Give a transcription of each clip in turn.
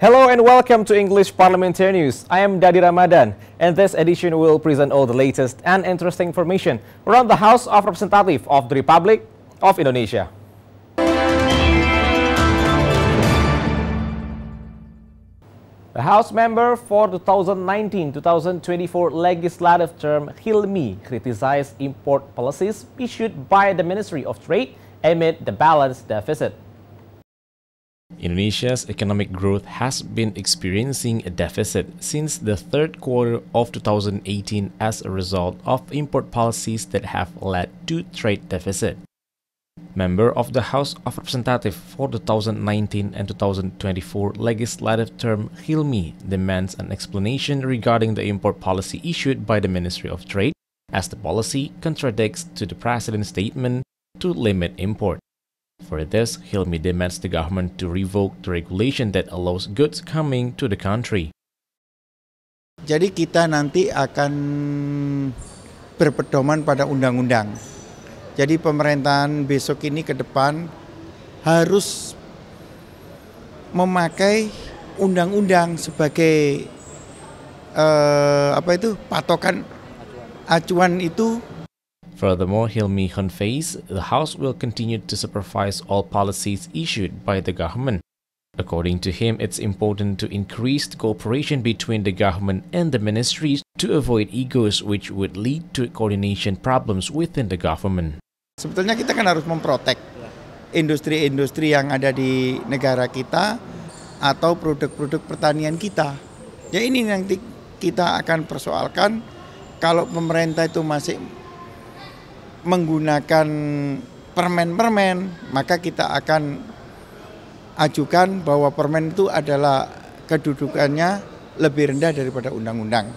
Hello and welcome to English Parliamentary News. I am Dadi Ramadan, and this edition will present all the latest and interesting information around the House of Representatives of the Republic of Indonesia. The House member for the 2019-2024 legislative term, KHILMI, criticized import policies issued by the Ministry of Trade amid the balance deficit. Indonesia's economic growth has been experiencing a deficit since the third quarter of 2018 as a result of import policies that have led to trade deficit. Member of the House of Representatives for the 2019 and 2024 legislative term, KHILMI, demands an explanation regarding the import policy issued by the Ministry of Trade, as the policy contradicts to the President's statement to limit import. For this, KHILMI demands the government to revoke the regulation that allows goods coming to the country. Jadi kita nanti akan berpedoman pada undang-undang. Jadi pemerintahan besok ini ke depan harus memakai undang-undang sebagai patokan acuan itu. Furthermore, KHILMI conveys the House will continue to supervise all policies issued by the government. According to him, it's important to increase the cooperation between the government and the ministries to avoid egos which would lead to coordination problems within the government. Sebetulnya kita kan harus memprotek industri-industri yang ada di negara kita atau produk-produk pertanian kita. Ya ini nanti kita akan persoalkan kalau pemerintah itu masih menggunakan permen-permen, maka kita akan ajukan bahwa permen itu adalah kedudukannya lebih rendah daripada undang-undang.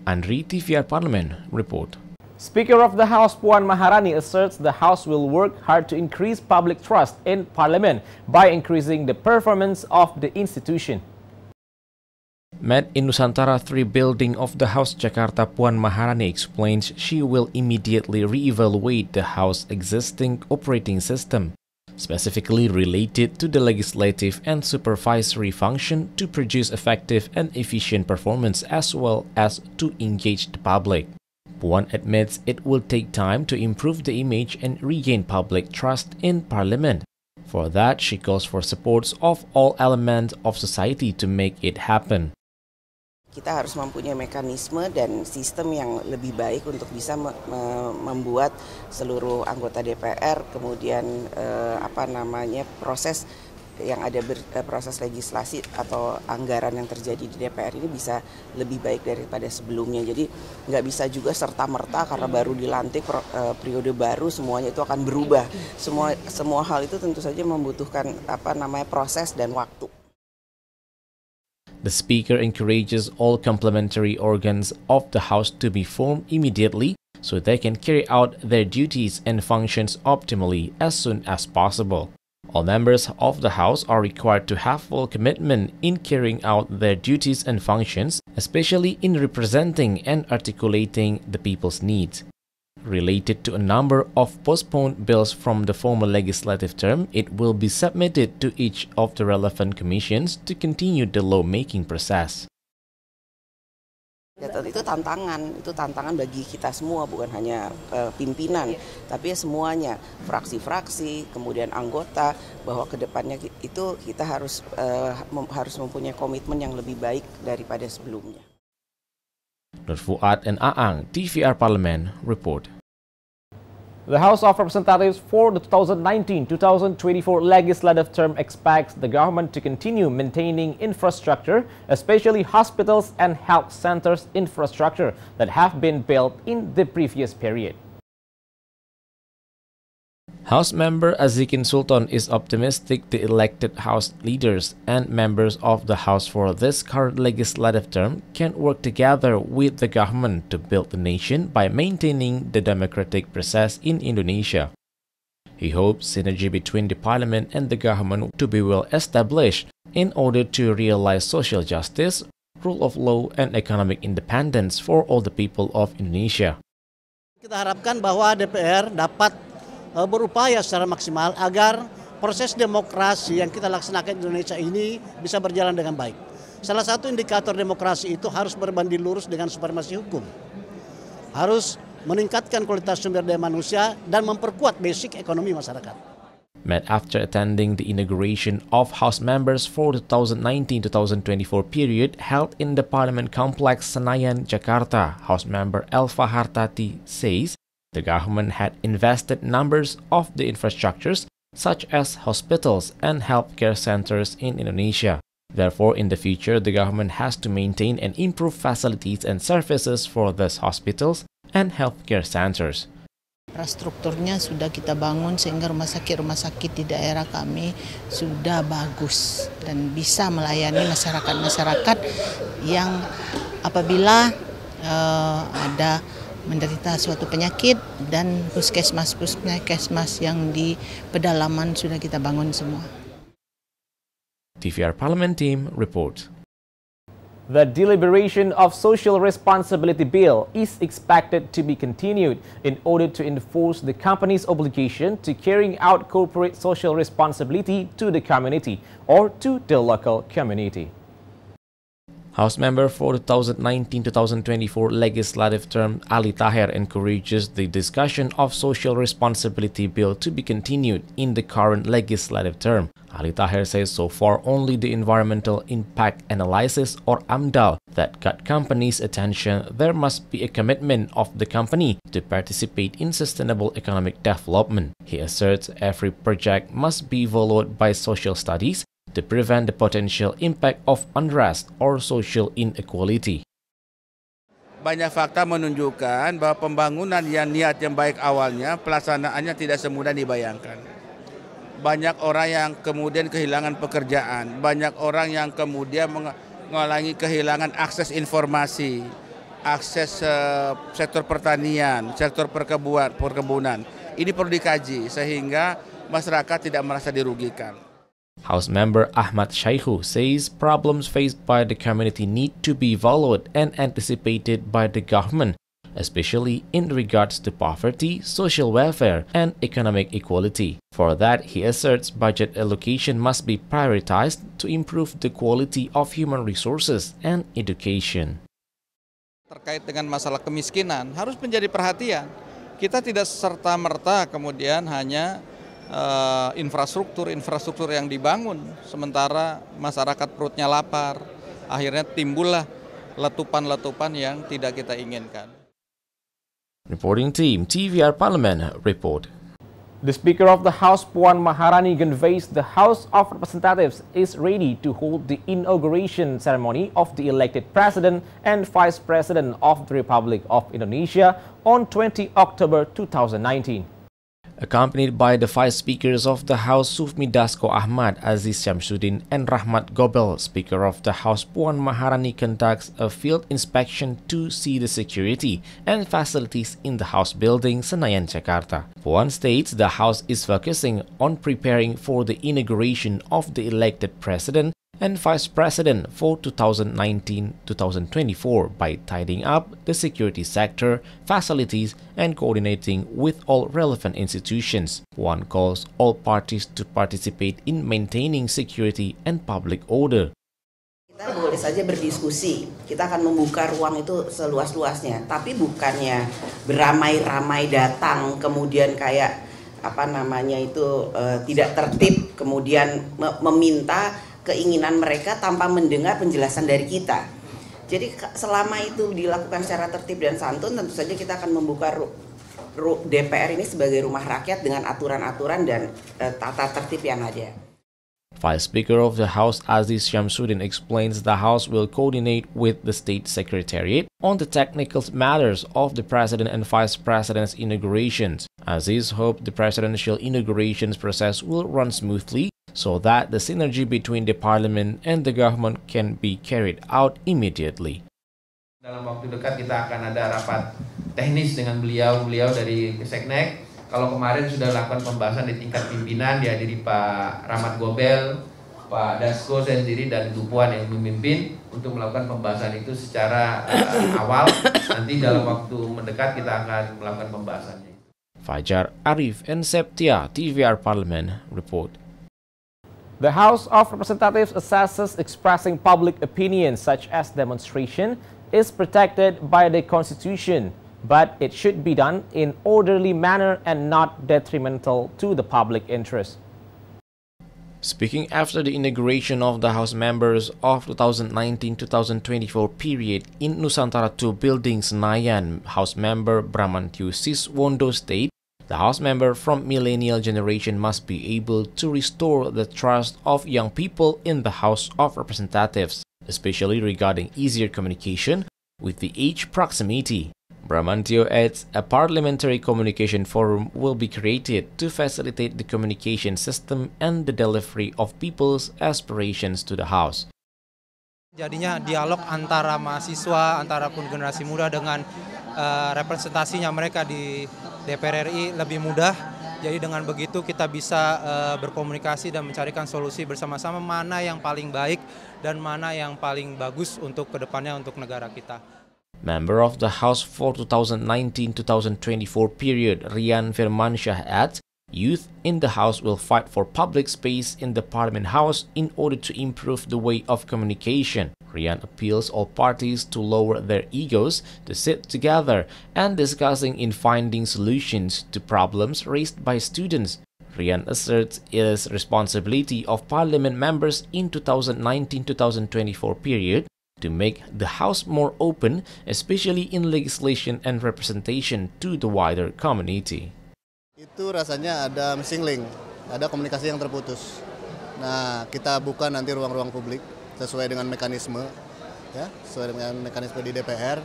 Andri, TVR Parliament, report. Speaker of the House Puan Maharani asserts the House will work hard to increase public trust in Parliament by increasing the performance of the institution. Met in Nusantara 3 building of the House Jakarta, Puan Maharani explains she will immediately re-evaluate the House existing operating system, specifically related to the legislative and supervisory function to produce effective and efficient performance as well as to engage the public. Puan admits it will take time to improve the image and regain public trust in Parliament. For that, she calls for supports of all elements of society to make it happen. Kita harus mempunyai mekanisme dan sistem yang lebih baik untuk bisa membuat seluruh anggota DPR, kemudian proses yang ada proses legislasi atau anggaran yang terjadi di DPR ini bisa lebih baik daripada sebelumnya. Jadi nggak bisa juga serta-merta karena baru dilantik periode baru semuanya itu akan berubah. Semua hal itu tentu saja membutuhkan proses dan waktu. The Speaker encourages all complementary organs of the House to be formed immediately so they can carry out their duties and functions optimally as soon as possible. All members of the House are required to have full commitment in carrying out their duties and functions, especially in representing and articulating the people's needs. Related to a number of postponed bills from the former legislative term, it will be submitted to each of the relevant commissions to continue the law-making process. Itu tantangan bagi kita semua, bukan hanya pimpinan, tapi semuanya, fraksi-fraksi, kemudian anggota, bahwa kedepannya itu kita harus mempunyai komitmen yang lebih baik daripada sebelumnya. Nur Fuad and Aang, TVR Parliament, report. The House of Representatives for the 2019-2024 legislative term expects the government to continue maintaining infrastructure, especially hospitals and health centers infrastructure that have been built in the previous period. House member AZIKIN Sultan is optimistic the elected House leaders and members of the House for this current legislative term can work together with the government to build the nation by maintaining the democratic process in Indonesia. He hopes synergy between the Parliament and the government to be well established in order to realize social justice, rule of law, and economic independence for all the people of Indonesia. Kita harapkan bahwa DPR dapat berupaya secara maksimal agar proses demokrasi yang kita laksanakan di Indonesia ini bisa berjalan dengan baik. Salah satu indikator demokrasi itu harus berbanding lurus dengan supremasi hukum. Harus meningkatkan kualitas sumber daya manusia dan memperkuat basic ekonomi masyarakat. Met after attending the inauguration of House members for the 2019-2024 period held in the Parliament Complex Senayan, Jakarta, House member ELVA Hartati says the government had invested numbers of the infrastructures such as hospitals and healthcare centers in Indonesia. Therefore, in the future, the government has to maintain and improve facilities and services for these hospitals and healthcare centers. Infrastrukturnya sudah kita bangun sehingga rumah sakit di daerah kami sudah bagus dan bisa melayani masyarakat-masyarakat yang apabila ada menderita suatu penyakit, dan puskesmas yang di pedalaman sudah kita bangun semua. TVR Parliament Team report. The deliberation of Social Responsibility Bill is expected to be continued in order to enforce the company's obligation to carrying out corporate social responsibility to the community or to the local community. House member for the 2019-2024 legislative term Ali Taher encourages the discussion of social responsibility bill to be continued in the current legislative term. Ali Taher says so far only the environmental impact analysis or AMDAL that got companies' attention. There must be a commitment of the company to participate in sustainable economic development. He asserts every project must be followed by social studies to prevent the potential impact of unrest or social inequality. Banyak fakta menunjukkan bahwa pembangunan yang niat yang baik awalnya, pelaksanaannya tidak semudah dibayangkan. Banyak orang yang kemudian kehilangan pekerjaan, banyak orang yang kemudian mengalami kehilangan akses informasi, akses sektor pertanian, sektor perkebunan. Ini perlu dikaji sehingga masyarakat tidak merasa dirugikan. House member AHMAD says problems faced by the community need to be followed and anticipated by the government, especially in regards to poverty, social welfare, and economic equality. For that, he asserts budget allocation must be prioritized to improve the quality of human resources and education. Terkait dengan masalah kemiskinan harus menjadi perhatian. Kita tidak serta-merta kemudian hanya infrastruktur yang dibangun, sementara masyarakat perutnya lapar, akhirnya timbullah letupan-letupan yang tidak kita inginkan. Reporting team TVR Parliament report. The Speaker of the House, PUAN Maharani, conveys the House of Representatives is ready to hold the inauguration ceremony of the elected President and Vice President of the Republic of Indonesia on 20 October 2019. Accompanied by the five speakers of the House, Sufmi Dasko Ahmad, Aziz SYAMSUDDin, and Rahmat Gobel, Speaker of the House PUAN Maharani conducts a field inspection to see the security and facilities in the House building, Senayan, Jakarta. PUAN states the House is focusing on preparing for the inauguration of the elected President and Vice President for 2019-2024 by tidying up the security sector, facilities, and coordinating with all relevant institutions. PUAN calls all parties to participate in maintaining security and public order. Kita boleh saja berdiskusi, kita akan membuka ruang itu seluas-luasnya, tapi bukannya beramai-ramai datang, kemudian kayak tidak tertib, kemudian meminta keinginan mereka tanpa mendengar penjelasan dari kita. Jadi selama itu dilakukan secara tertib dan santun, tentu saja kita akan membuka DPR ini sebagai rumah rakyat dengan aturan-aturan dan tata tertib yang ada. Vice Speaker of the House Aziz SYAMSUDDin explains the House will coordinate with the State Secretariat on the technical matters of the President and Vice President's inaugurations. Aziz hoped the presidential inaugurations process will run smoothly so that the synergy between the Parliament and the government can be carried out immediately. Dalam waktu dekat kita akan ada rapat teknis dengan beliau dari Seknek. Kalau kemarin sudah lakukan pembahasan di tingkat pimpinan, dihadiri Pak Rahmat Gobel, Pak Dasko sendiri dan Ibu Puan yang memimpin untuk melakukan pembahasan itu secara awal. Nanti dalam waktu mendekat kita akan melakukan pembahasannya. Fajar, Arif, and Septia, TVR Parliament report. The House of Representatives assesses expressing public opinion such as demonstration is protected by the Constitution, but it should be done in orderly manner and not detrimental to the public interest. Speaking after the inauguration of the House members of 2019-2024 period in Nusantara II building Senayan, House member BRAMANTYO SUSWONDO stated, the House member from millennial generation must be able to restore the trust of young people in the House of Representatives, especially regarding easier communication with the age proximity. BRAMANTYO adds a parliamentary communication forum will be created to facilitate the communication system and the delivery of people's aspirations to the House. Jadinya dialog antara mahasiswa, antara pun generasi muda dengan representasinya mereka di DPR RI lebih mudah. Jadi dengan begitu kita bisa berkomunikasi dan mencarikan solusi bersama-sama mana yang paling baik dan mana yang paling bagus untuk kedepannya untuk negara kita. Member of the House for 2019-2024 period, RIAN FIRMANSYAH adds, youth in the House will fight for public space in the Parliament House in order to improve the way of communication. RIAN appeals all parties to lower their egos, to sit together and discussing in finding solutions to problems raised by students. RIAN asserts it is responsibility of Parliament members in 2019-2024 period to make the House more open, especially in legislation and representation to the wider community. Itu rasanya ada missing link, ada komunikasi yang terputus. Nah, kita buka nanti ruang-ruang publik sesuai dengan mekanisme, ya, sesuai dengan mekanisme di DPR.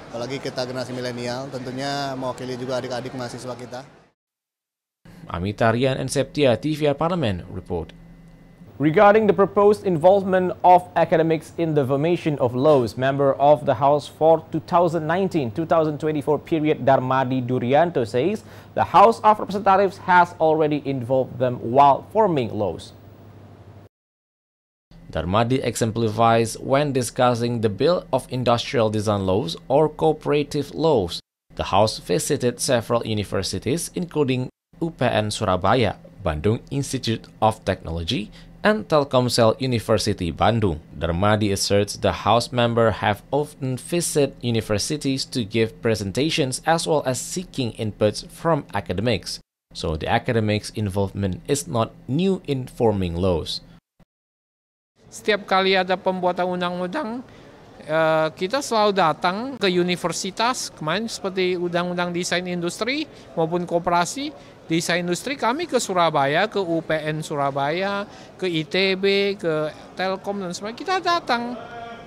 Apalagi kita generasi milenial, tentunya mewakili juga adik-adik mahasiswa kita. Amita, Rian, and Septia, TVR Parliament report. Regarding the proposed involvement of academics in the formation of laws, member of the House for 2019-2024 period DARMADI DURIANTO says the House of Representatives has already involved them while forming laws. Darmadi exemplifies when discussing the Bill of Industrial Design Laws or Cooperative Laws. The House visited several universities including UPN Surabaya, Bandung Institute of Technology, and Telkomsel University Bandung. Darmadi asserts the House member have often visited universities to give presentations as well as seeking inputs from academics. So the academics' involvement is not new in forming laws. Setiap kali ada pembuatan undang-undang, kita selalu datang ke universitas, kemarin seperti undang-undang desain industri maupun koperasi, desain industri kami ke Surabaya, ke UPN Surabaya, ke ITB, ke Telkom dan sebagainya, kita datang.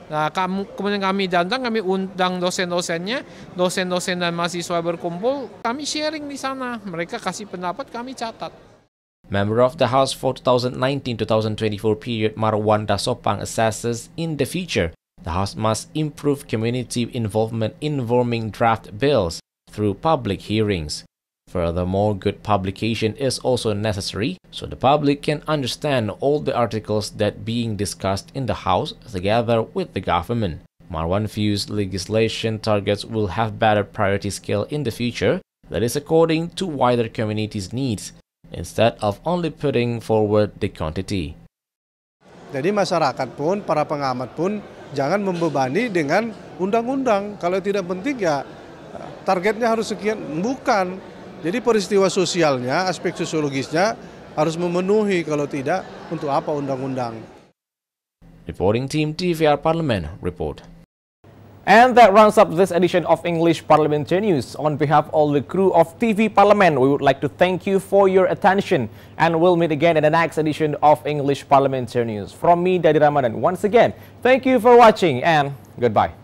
Nah, kemudian kami datang, kami undang dosen-dosennya, dosen-dosen dan mahasiswa berkumpul, kami sharing di sana, mereka kasih pendapat, kami catat. Member of the House for 2019-2024 period MARWAN DASOPANG assesses in the future, the House must improve community involvement in forming draft bills through public hearings. Furthermore, good publication is also necessary so the public can understand all the articles that being discussed in the House together with the government. Marwan views legislation targets will have better priority scale in the future that is according to wider community's needs instead of only putting forward the quantity. Jadi masyarakat pun, para pengamat pun jangan membebani dengan undang-undang. Kalau tidak penting ya targetnya harus sekian, bukan. Jadi peristiwa sosialnya, aspek sosiologisnya harus memenuhi, kalau tidak untuk apa undang-undang. Reporting team TVR Parliament report. And that rounds up this edition of English Parliamentary News. On behalf of all the crew of TV Parliament, we would like to thank you for your attention. And we'll meet again in the next edition of English Parliamentary News. From me, Daddy Ramadan, once again, thank you for watching and goodbye.